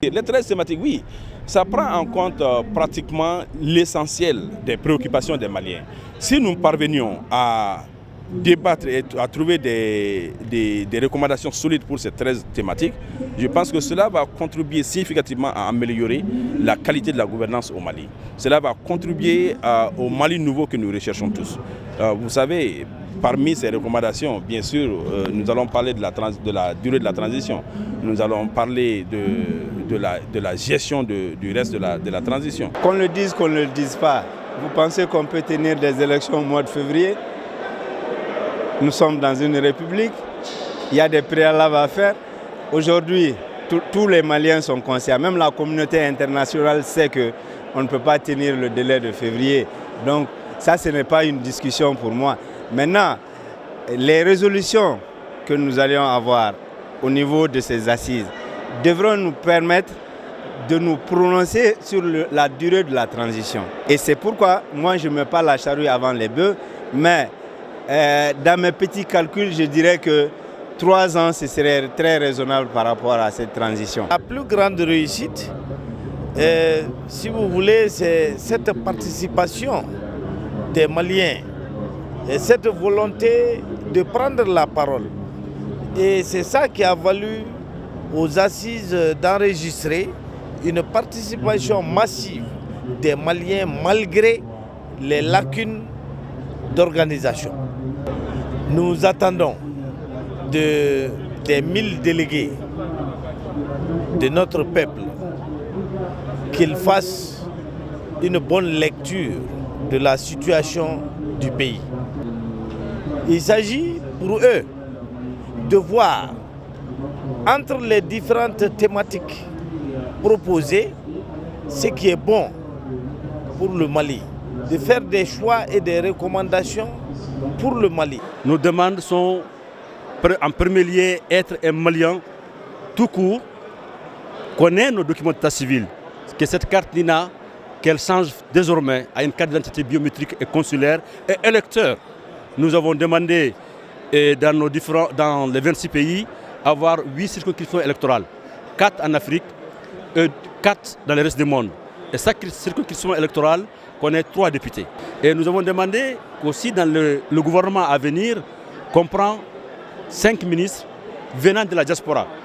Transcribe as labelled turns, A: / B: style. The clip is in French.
A: Les 13 thématiques, oui, ça prend en compte pratiquement l'essentiel des préoccupations des Maliens. Si nous parvenions à débattre et à trouver des recommandations solides pour ces 13 thématiques, je pense que cela va contribuer significativement à améliorer la qualité de la gouvernance au Mali. Cela va contribuer au Mali nouveau que nous recherchons tous. Vous savez, parmi ces recommandations, bien sûr, nous allons parler de la durée de la transition. Nous allons parler de la gestion du reste de la transition.
B: Qu'on le dise, qu'on ne le dise pas, vous pensez qu'on peut tenir des élections au mois de février? Nous sommes dans une république, il y a des préalables à faire. Aujourd'hui, tous les Maliens sont conscients, même la communauté internationale sait qu'on ne peut pas tenir le délai de février. Donc ça, ce n'est pas une discussion pour moi. Maintenant, les résolutions que nous allions avoir au niveau de ces assises devront nous permettre de nous prononcer sur la durée de la transition. Et c'est pourquoi moi je ne mets pas la charrue avant les bœufs, mais dans mes petits calculs, je dirais que 3 ans, ce serait très raisonnable par rapport à cette transition.
C: La plus grande réussite, si vous voulez, c'est cette participation des Maliens et cette volonté de prendre la parole. Et c'est ça qui a valu aux assises d'enregistrer une participation massive des Maliens malgré les lacunes d'organisation. Nous attendons des 1000 délégués de notre peuple qu'ils fassent une bonne lecture de la situation du pays. Il s'agit pour eux de voir entre les différentes thématiques proposées ce qui est bon pour le Mali, de faire des choix et des recommandations pour le Mali.
D: Nos demandes sont, en premier lieu, être un Malien tout court, connaître nos documents d'état civil, que cette carte NINA, qu'elle change désormais à une carte d'identité biométrique et consulaire et électeur. Nous avons demandé dans les 26 pays avoir 8 circonscriptions électorales, 4 en Afrique et 4 dans le reste du monde. Et chaque circonscription électorale connaît 3 députés. Et nous avons demandé aussi dans le gouvernement à venir qu'on prend 5 ministres venant de la diaspora.